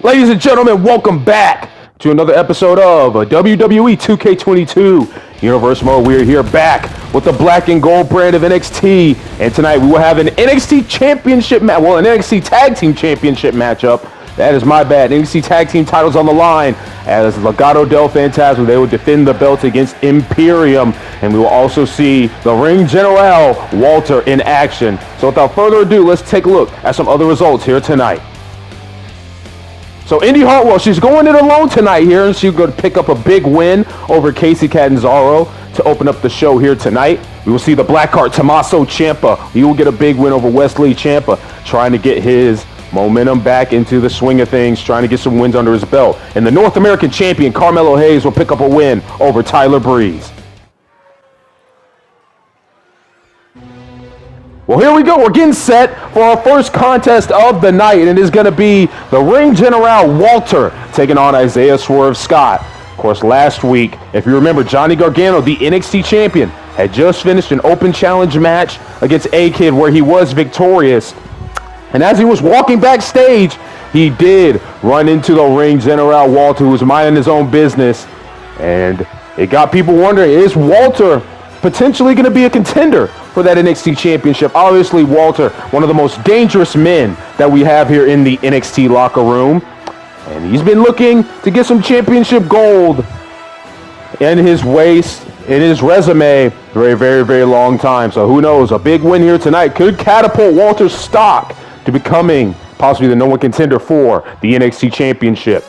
Ladies and gentlemen, welcome back to another episode of WWE 2K22 Universe Mode. We are here back with the black and gold brand of NXT, and tonight we will have an NXT Championship match, an NXT Tag Team Championship matchup. That is my bad. NXT Tag Team titles on the line as Legado Del Fantasma. They will defend the belt against Imperium, and we will also see the Ring General Walter in action. So without further ado, let's take a look at some other results here tonight. So Indy Hartwell, she's going in alone tonight here, and she's going to pick up a big win over Casey Catanzaro to open up the show here tonight. We will see the Blackheart Tommaso Ciampa. He will get a big win over Wesley Ciampa, trying to get his momentum back into the swing of things, trying to get some wins under his belt. And the North American champion, Carmelo Hayes, will pick up a win over Tyler Breeze. Well, here we go. We're getting set for our first contest of the night, and it is going to be the Ring General Walter taking on Isaiah Swerve Scott. Of course, last week, if you remember, Johnny Gargano, the NXT champion, had just finished an open challenge match against A-Kid where he was victorious. And as he was walking backstage, he did run into the Ring General Walter, who was minding his own business. And it got people wondering, is Walter potentially going to be a contender for that NXT championship? Obviously, Walter, one of the most dangerous men that we have here in the NXT locker room. And he's been looking to get some championship gold in his waist, in his resume, for a very, very long time. So who knows, a big win here tonight could catapult Walter's stock to becoming possibly the #1 contender for the NXT championship.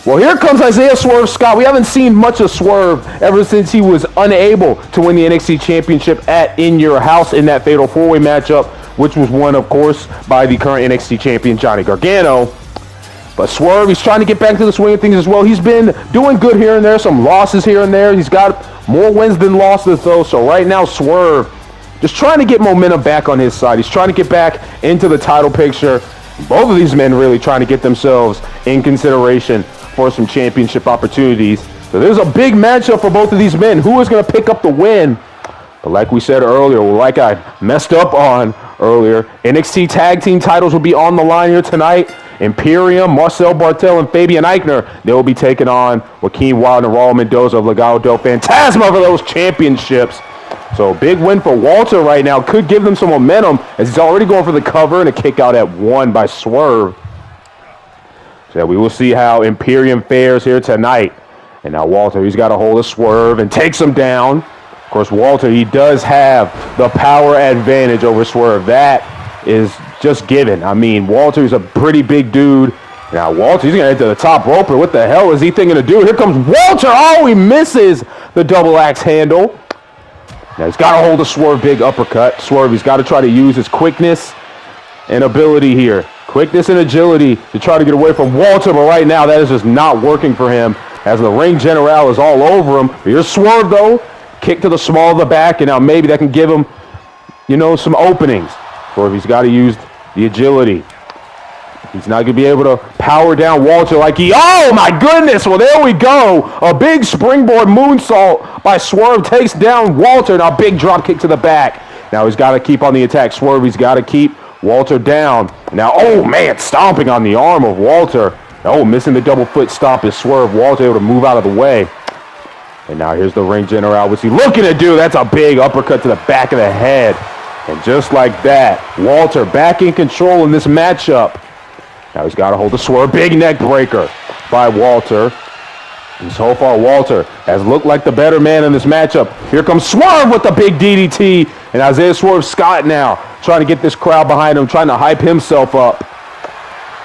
Well, here comes Isaiah Swerve Scott. We haven't seen much of Swerve ever since he was unable to win the NXT Championship at In Your House in that Fatal 4-Way matchup, which was won, of course, by the current NXT Champion, Johnny Gargano. But Swerve, he's trying to get back to the swing of things as well. He's been doing good here and there, some losses here and there. He's got more wins than losses, though. So right now, Swerve just trying to get momentum back on his side. He's trying to get back into the title picture. Both of these men really trying to get themselves in consideration for some championship opportunities. So there's a big matchup for both of these men. Who is going to pick up the win? But like we said earlier, like I messed up on earlier, NXT tag team titles will be on the line here tonight. Imperium, Marcel, Barthel, and Fabian Aichner, they will be taking on Joaquin Wilde and Raul Mendoza of Legado Del Fantasma for those championships. So a big win for Walter right now could give them some momentum, as he's already going for the cover and a kick out at 1 by Swerve. So we will see how Imperium fares here tonight. And now Walter, he's got a hold of Swerve and takes him down. Of course, Walter, he does have the power advantage over Swerve. That is just given. I mean, Walter's a pretty big dude. Now Walter, he's going to head to the top rope. What the hell is he thinking to do? Here comes Walter. Oh, he misses the double axe handle. Now he's got a hold of Swerve, big uppercut. Swerve, he's got to try to use his quickness and ability here. Quickness and agility to try to get away from Walter, but right now that is just not working for him as the Ring General is all over him. Here's Swerve, though. Kick to the small of the back, and now maybe that can give him, some openings. Swerve, he's got to use the agility. He's not going to be able to power down Walter like oh my goodness, well there we go. A big springboard moonsault by Swerve takes down Walter. Now big drop kick to the back. Now he's got to keep on the attack. Swerve, he's got to keep Walter down. Now, oh man, stomping on the arm of Walter. Oh, missing the double foot stomp is Swerve. Walter able to move out of the way. And now here's the Ring General. What's he looking to do? That's a big uppercut to the back of the head. And just like that, Walter back in control in this matchup. Now he's got a hold of Swerve. Big neck breaker by Walter. And so far, Walter has looked like the better man in this matchup. Here comes Swerve with the big DDT. And Isaiah Swerve Scott now trying to get this crowd behind him, trying to hype himself up.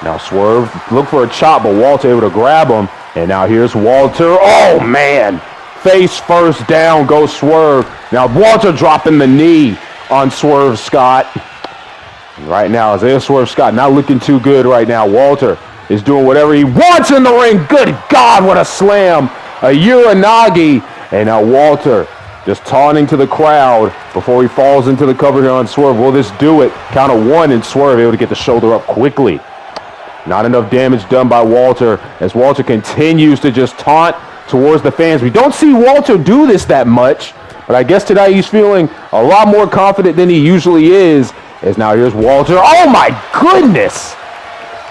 Now Swerve look for a chop, but Walter able to grab him. And now here's Walter. Oh, man. Face first down goes Swerve. Now Walter dropping the knee on Swerve Scott. And right now, Isaiah Swerve Scott not looking too good right now. Walter is doing whatever he wants in the ring. Good God, what a slam. A Uranagi. And now Walter just taunting to the crowd before he falls into the cover here on Swerve. Will this do it? Count of 1, and Swerve able to get the shoulder up quickly. Not enough damage done by Walter as Walter continues to just taunt towards the fans. We don't see Walter do this that much, but I guess tonight he's feeling a lot more confident than he usually is. As now here's Walter. Oh my goodness!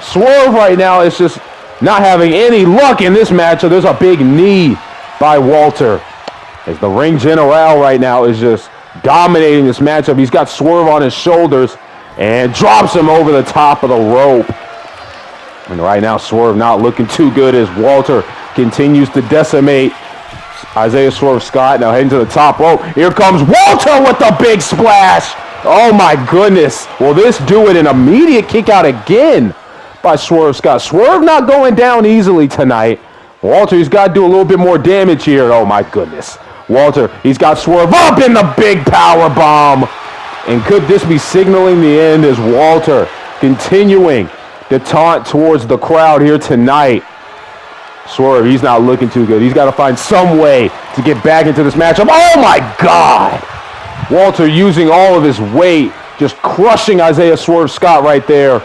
Swerve right now is just not having any luck in this matchup. There's a big knee by Walter. As the ring general right now is just dominating this matchup. He's got Swerve on his shoulders and drops him over the top of the rope. And right now, Swerve not looking too good as Walter continues to decimate Isaiah Swerve Scott. Now heading to the top rope. Here comes Walter with the big splash. Oh my goodness. Will this do it? An immediate kick out again by Swerve Scott. Swerve not going down easily tonight. Walter, he's got to do a little bit more damage here. Oh my goodness. Walter, he's got Swerve up in the big power bomb. And could this be signaling the end as Walter continuing to taunt towards the crowd here tonight? Swerve, he's not looking too good. He's got to find some way to get back into this matchup. Oh my God! Walter using all of his weight, just crushing Isaiah Swerve Scott right there.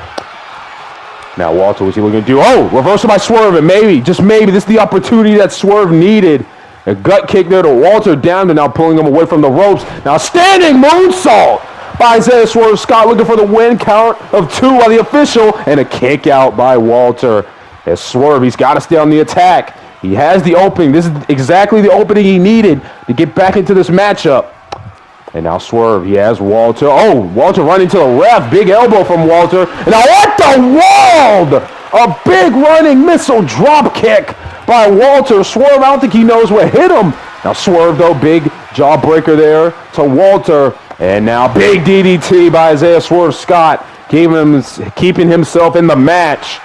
Now Walter, what's he looking to do? Oh, reversal by Swerve, and maybe, just maybe, this is the opportunity that Swerve needed. A gut kick there to Walter down, and now pulling him away from the ropes. Now standing moonsault by Isaiah Swerve Scott, looking for the win, count of 2 by the official, and a kick out by Walter. As Swerve, he's got to stay on the attack. He has the opening. This is exactly the opening he needed to get back into this matchup. And now Swerve, he has Walter. Oh, Walter running to the ref. Big elbow from Walter. And now what the world? A big running missile drop kick by Walter. Swerve, I don't think he knows what hit him. Now Swerve, though, big jawbreaker there to Walter. And now big DDT by Isaiah Swerve Scott, keeping himself in the match.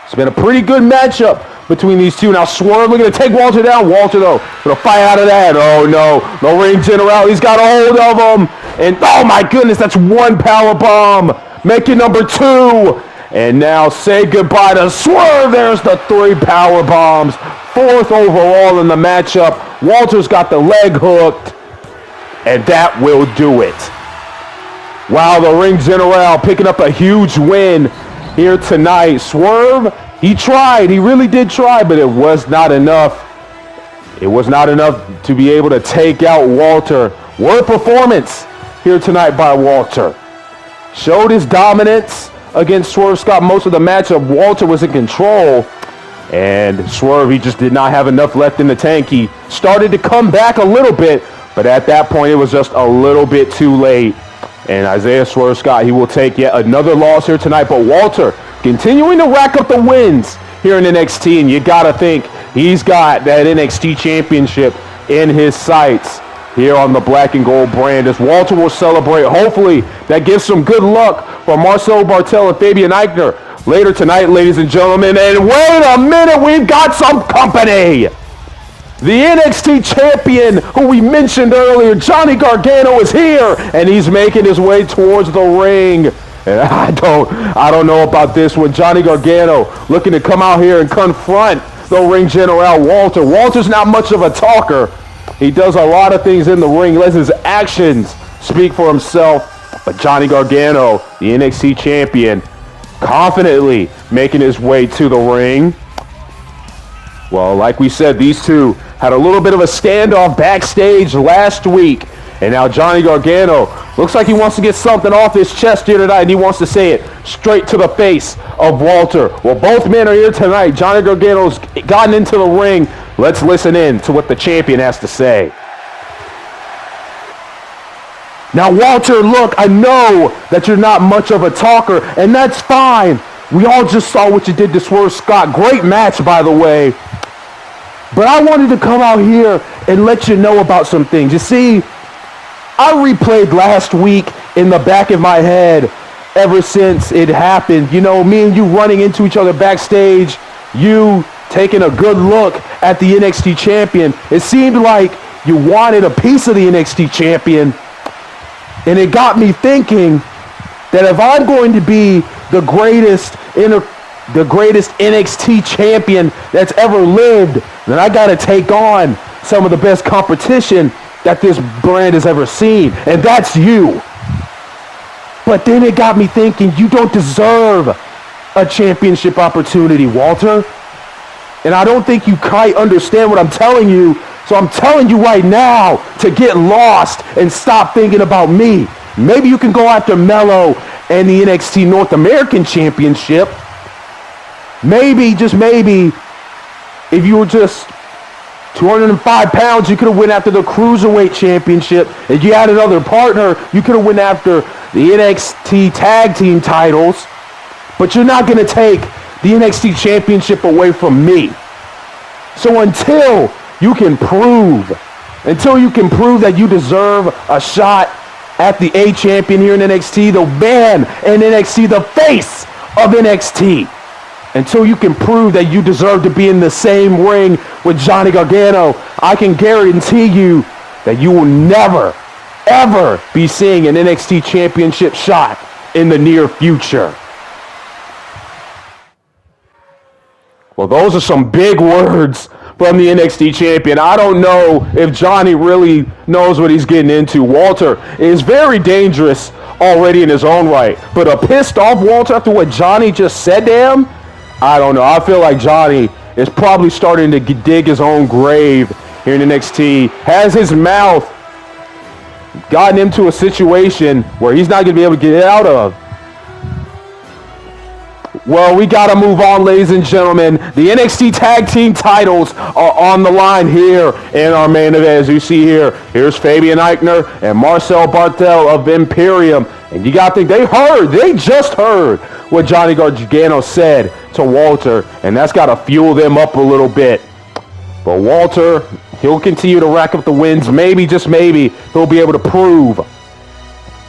It's been a pretty good matchup between these two. Now Swerve looking to take Walter down. Walter, though, going to fight out of that. Oh, no. No ring general. He's got a hold of him. And, oh, my goodness, that's 1 power bomb. Make it number 2. And now say goodbye to Swerve. There's the 3 power bombs. 4th overall in the matchup. Walter's got the leg hooked. And that will do it. Wow, the ring general picking up a huge win here tonight. Swerve, he tried. He really did try, but it was not enough. It was not enough to be able to take out Walter. What a performance here tonight by Walter. Showed his dominance against Swerve Scott most of the matchup. Walter was in control. And Swerve, he just did not have enough left in the tank. He started to come back a little bit, but at that point, it was just a little bit too late. And Isaiah Swerve Scott, he will take yet another loss here tonight. But Walter continuing to rack up the wins here in NXT. And you got to think he's got that NXT championship in his sights here on the Black and Gold brand. As Walter will celebrate, hopefully that gives some good luck for Marcel, Barthel, and Fabian Aichner later tonight, ladies and gentlemen. And wait a minute, we've got some company. The NXT champion, who we mentioned earlier, Johnny Gargano, is here, and he's making his way towards the ring. And I don't know about this one. Johnny Gargano looking to come out here and confront the ring general, Walter. Walter's not much of a talker. He does a lot of things in the ring. He lets his actions speak for himself. But Johnny Gargano, the NXT champion, confidently making his way to the ring. Well, like we said, these two had a little bit of a standoff backstage last week. And now Johnny Gargano looks like he wants to get something off his chest here tonight, and he wants to say it straight to the face of Walter. Well, both men are here tonight. Johnny Gargano's gotten into the ring. Let's listen in to what the champion has to say. Now, Walter, look, I know that you're not much of a talker, and that's fine. We all just saw what you did to Swerve Scott. Great match, by the way. But I wanted to come out here and let you know about some things. You see, I replayed last week in the back of my head ever since it happened. You know, me and you running into each other backstage, you taking a good look at the NXT champion. It seemed like you wanted a piece of the NXT champion. And it got me thinking that if I'm going to be the greatest NXT champion that's ever lived, then I got to take on some of the best competition that this brand has ever seen, and that's you. But then it got me thinking, you don't deserve a championship opportunity, Walter. And I don't think you quite understand what I'm telling you, so I'm telling you right now to get lost and stop thinking about me. Maybe you can go after Mello and the NXT North American Championship. Maybe, just maybe, if you were just 205 pounds, you could have went after the Cruiserweight Championship. If you had another partner, you could have went after the NXT Tag Team titles. But you're not going to take the NXT Championship away from me. So until you can prove that you deserve a shot at the A champion here in NXT, the man in NXT, the face of NXT, until you can prove that you deserve to be in the same ring with Johnny Gargano, I can guarantee you that you will never, ever be seeing an NXT championship shot in the near future. Well, those are some big words from the NXT champion. I don't know if Johnny really knows what he's getting into. Walter is very dangerous already in his own right, but a pissed off Walter after what Johnny just said to him, I don't know. I feel like Johnny is probably starting to dig his own grave here in NXT. Has his mouth gotten into a situation where he's not going to be able to get out of? Well, we got to move on, ladies and gentlemen. The NXT Tag Team titles are on the line here in our main event. As you see here, here's Fabian Aichner and Marcel Barthel of Imperium. And you got to think they just heard what Johnny Gargano said to Walter, and that's got to fuel them up a little bit. But Walter, he'll continue to rack up the wins. Maybe, just maybe, he'll be able to prove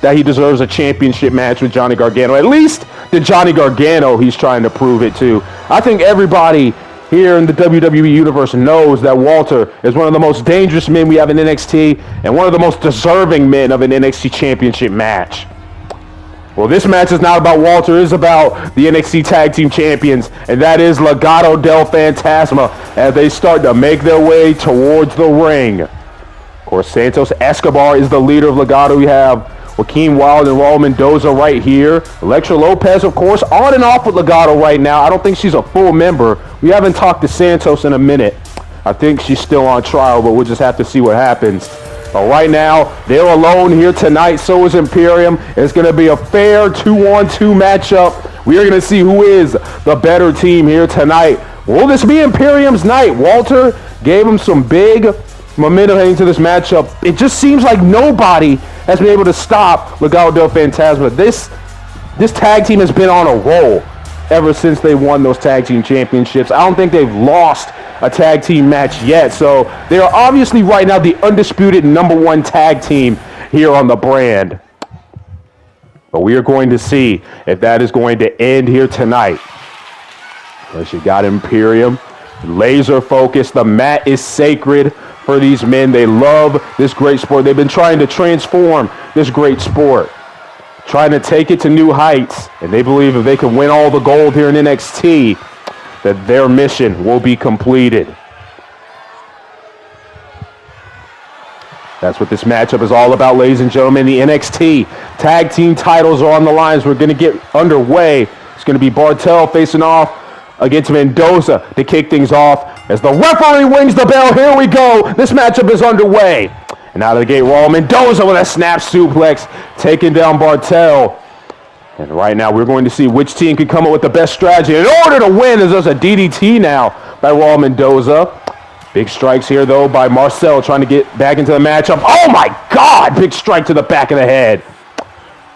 that he deserves a championship match with Johnny Gargano. At least to Johnny Gargano, he's trying to prove it to. I think everybody here in the WWE Universe knows that Walter is one of the most dangerous men we have in NXT and one of the most deserving men of an NXT championship match. Well, this match is not about Walter. It is about the NXT Tag Team Champions, and that is Legado Del Fantasma as they start to make their way towards the ring. Of course, Santos Escobar is the leader of Legado. We have Joaquin Wilde and Raul Mendoza right here. Elektra Lopez, of course, on and off with Legado right now. I don't think she's a full member. We haven't talked to Santos in a minute. I think she's still on trial, but we'll just have to see what happens. But right now, they're alone here tonight. So is Imperium. It's going to be a fair 2-on-2 matchup. We are going to see who is the better team here tonight. Will this be Imperium's night? Walter gave him some big momentum heading to this matchup. It just seems like nobody has been able to stop Legado del Fantasma. This tag team has been on a roll ever since they won those tag team championships. I don't think they've lost a tag team match yet. So they are obviously right now the undisputed #1 tag team here on the brand. But we are going to see if that is going to end here tonight. As you got Imperium, laser focused. The mat is sacred for these men. They love this great sport. They've been trying to transform this great sport, trying to take it to new heights. And they believe if they can win all the gold here in NXT, that their mission will be completed. That's what this matchup is all about, ladies and gentlemen. The NXT Tag Team titles are on the lines. We're going to get underway. It's going to be Barthel facing off against Mendoza to kick things off. As the referee rings the bell, here we go. This matchup is underway. And out of the gate, Raul Mendoza with a snap suplex, taking down Barthel. And right now, we're going to see which team can come up with the best strategy. In order to win, there's a DDT now by Raul Mendoza. Big strikes here, though, by Marcel trying to get back into the matchup. Oh, my God! Big strike to the back of the head.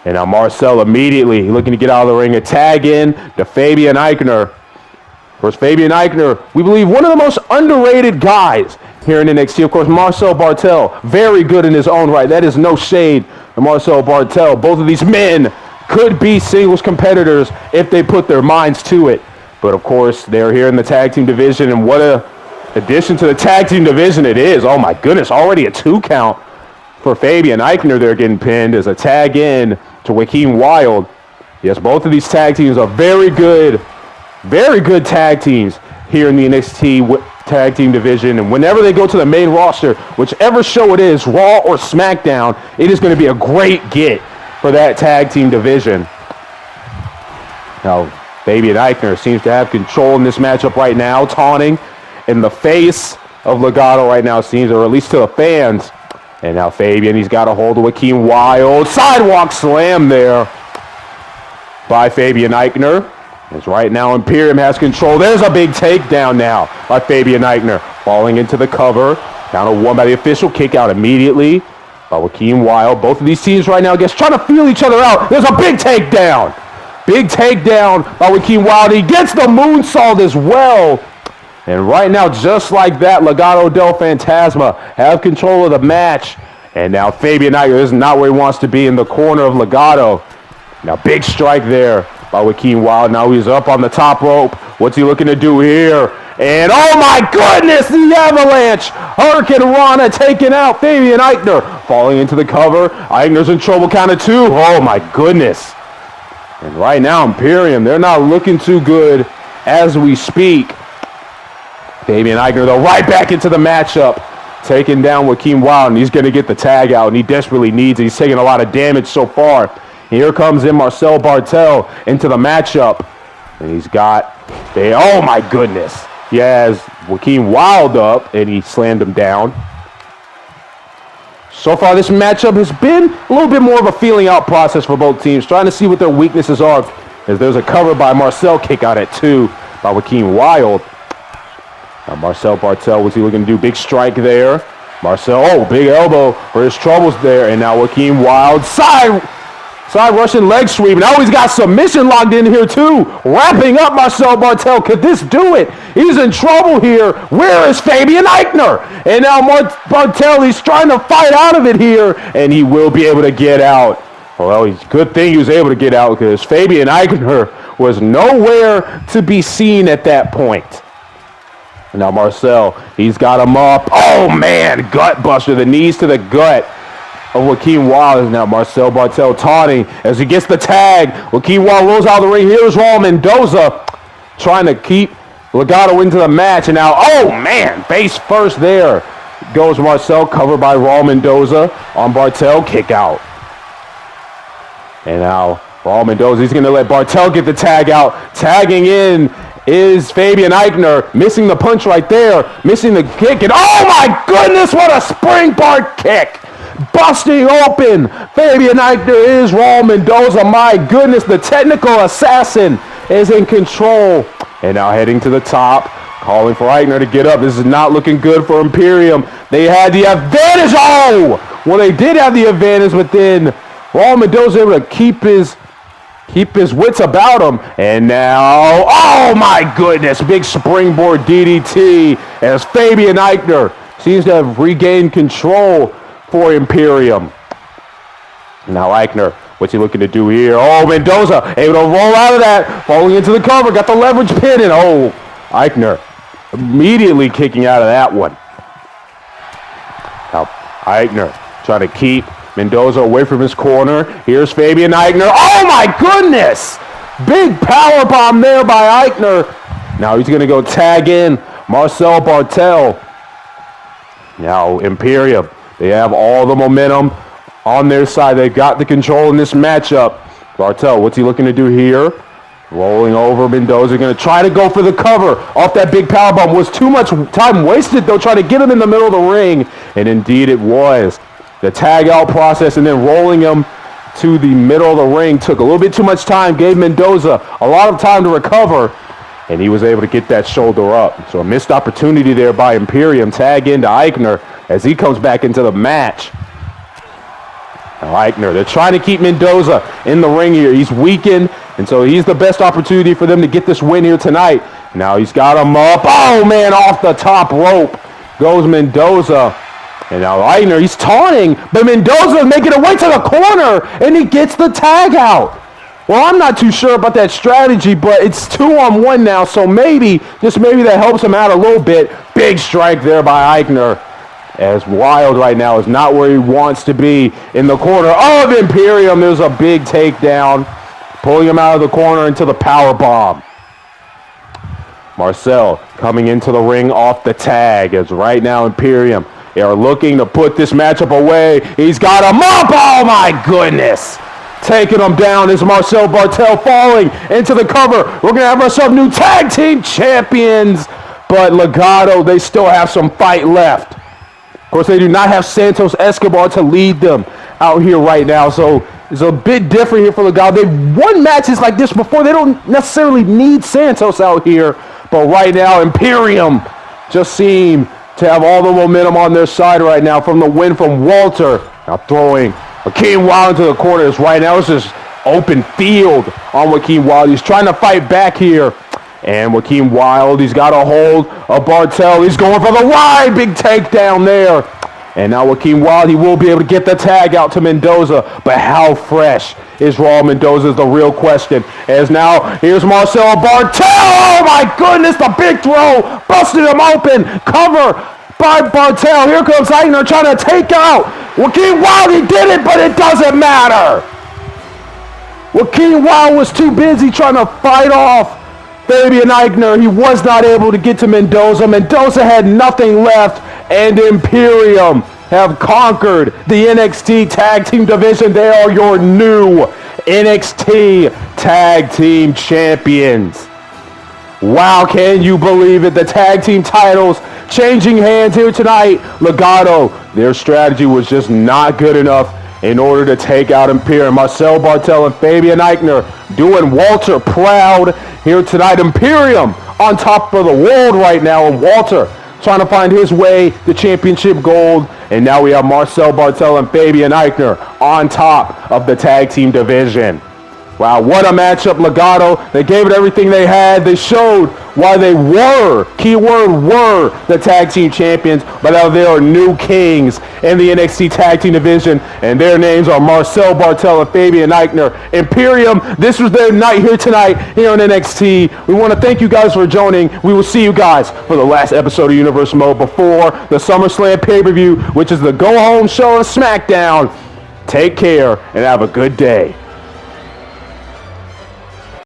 And now Marcel immediately looking to get out of the ring. A tag in to Fabian Aichner. Of course, Fabian Aichner, we believe one of the most underrated guys here in NXT. Of course, Marcel Barthel, very good in his own right. That is no shade to Marcel Barthel. Both of these men could be singles competitors if they put their minds to it. But, of course, they're here in the tag team division, and what a addition to the tag team division it is. Oh, my goodness, already a 2 count for Fabian Aichner. They're getting pinned as a tag in to Joaquin Wilde. Yes, both of these tag teams are very good tag teams here in the NXT tag team division. And whenever they go to the main roster, whichever show it is, Raw or SmackDown, it is going to be a great get for that tag team division. Now, Fabian Aichner seems to have control in this matchup right now, taunting in the face of Legado right now, seems, or at least to the fans. And now Fabian, he's got a hold of Joaquin Wilde. Sidewalk slam there. by Fabian Aichner. As right now Imperium has control. There's a big takedown now by Fabian Aichner. Falling into the cover. Down to 1 by the official. Kick out immediately by Joaquin Wilde. Both of these teams right now, I guess, trying to feel each other out. There's a big takedown. Big takedown by Joaquin Wilde. He gets the moonsault as well. And right now, just like that, Legado Del Fantasma have control of the match. And now Fabian Aichner is not where he wants to be, in the corner of Legado. Now big strike there by Joaquin Wilde. Now he's up on the top rope. What's he looking to do here? And oh my goodness, the avalanche! Hurricane Rana taking out Fabian Aichner. Falling into the cover. Aichner's in trouble, count of 2. Oh my goodness. And right now, Imperium, they're not looking too good as we speak. Fabian Aichner, though, right back into the matchup. Taking down Joaquin Wilde, and he's going to get the tag out, and he desperately needs it. He's taking a lot of damage so far. And here comes in Marcel Barthel into the matchup. And he's got, oh my goodness. He has Joaquin Wilde up, and he slammed him down. So far, this matchup has been a little bit more of a feeling out process for both teams, trying to see what their weaknesses are. As there's a cover by Marcel, kick out at 2 by Joaquin Wilde. Now Marcel Barthel, what's he looking to do? Big strike there. Marcel, oh, big elbow for his troubles there. And now Joaquin Wilde, side Russian leg sweep. Now he's got submission locked in here too. Wrapping up Marcel Barthel. Could this do it? He's in trouble here. Where is Fabian Aichner? And now Barthel, he's trying to fight out of it here. And he will be able to get out. Well, it's a good thing he was able to get out, because Fabian Aichner was nowhere to be seen at that point. Now Marcel, he's got him up. Oh man, gut buster, the knees to the gut of Joaquin Wilde. Now Marcel Barthel taunting as he gets the tag. Joaquin Wilde rolls out of the ring. Here's Raul Mendoza trying to keep Legado into the match. And now, oh man, face first there goes Marcel, covered by Raul Mendoza on Barthel, kick out. And now Raul Mendoza, he's going to let Barthel get the tag out. Tagging in is Fabian Aichner, missing the punch right there, missing the kick, and oh my goodness, what a springboard kick! Busting open Fabian Aichner is Raul Mendoza. My goodness, the technical assassin is in control. And now heading to the top, calling for Aichner to get up. This is not looking good for Imperium. They had the advantage. Oh! Well, they did have the advantage, but then Raul Mendoza able to keep his wits about him. And now, oh my goodness, big springboard DDT as Fabian Aichner seems to have regained control for Imperium. Now Aichner, what's he looking to do here? Oh, Mendoza able to roll out of that, falling into the cover, got the leverage pin, and oh, Aichner immediately kicking out of that one. Now Aichner trying to keep Mendoza away from his corner. Here's Fabian Aichner. Oh my goodness! Big power bomb there by Aichner. Now he's going to go tag in Marcel Barthel. Now Imperium, they have all the momentum on their side. They've got the control in this matchup. Barthel, what's he looking to do here? Rolling over Mendoza, going to try to go for the cover off that big power bomb. Was too much time wasted though, trying to get him in the middle of the ring. And indeed it was. The tag out process and then rolling him to the middle of the ring took a little bit too much time, gave Mendoza a lot of time to recover, and he was able to get that shoulder up. So a missed opportunity there by Imperium. Tag into Aichner as he comes back into the match. Now Aichner, they're trying to keep Mendoza in the ring here. He's weakened, and so he's the best opportunity for them to get this win here tonight. Now he's got him up. Oh man, off the top rope goes Mendoza. And now Aichner, he's taunting, but Mendoza making it way to the corner, and he gets the tag out. Well, I'm not too sure about that strategy, but it's 2-on-1 now, so maybe, just maybe that helps him out a little bit. Big strike there by Aichner, as Wilde right now is not where he wants to be in the corner of Imperium. There's a big takedown, pulling him out of the corner into the power bomb. Marcel coming into the ring off the tag, as right now Imperium, they are looking to put this matchup away. He's got him up. Oh, my goodness. Taking him down is Marcel Barthel, falling into the cover. We're going to have ourselves new tag team champions. But Legado, they still have some fight left. Of course, they do not have Santos Escobar to lead them out here right now. So is a bit different here for Legado. They've won matches like this before. They don't necessarily need Santos out here. But right now, Imperium just seem to have all the momentum on their side right now from the win from Walter. Now throwing Joaquin Wilde into the corners right now. It's just open field on Joaquin Wilde. He's trying to fight back here. And Joaquin Wilde, he's got a hold of Barthel. He's going for the wide, big takedown there. And now Joaquin Wilde, he will be able to get the tag out to Mendoza. But how fresh is Raul Mendoza is the real question. As now, here's Marcel Barthel. Oh my goodness, the big throw. Busted him open. Cover by Barthel. Here comes Aichner trying to take out Joaquin Wilde. He did it, but it doesn't matter. Joaquin Wilde was too busy trying to fight off Fabian Aichner. He was not able to get to Mendoza. Mendoza had nothing left, and Imperium have conquered the NXT Tag Team Division. They are your new NXT Tag Team Champions. Wow, can you believe it? The tag team titles changing hands here tonight. Legado, their strategy was just not good enough in order to take out Imperium. Marcel Barthel and Fabian Aichner doing Walter proud here tonight. Imperium on top of the world right now, and Walter trying to find his way to championship gold. And now we have Marcel Barthel and Fabian Aichner on top of the tag team division. Wow, what a matchup, Legado. They gave it everything they had. They showed why they were, keyword were, the tag team champions. But now they are new kings in the NXT Tag Team Division. And their names are Marcel Barthel and Fabian Aichner. Imperium, this was their night here tonight here on NXT. We want to thank you guys for joining. We will see you guys for the last episode of Universe Mode before the SummerSlam pay-per-view, which is the go-home show of SmackDown. Take care and have a good day.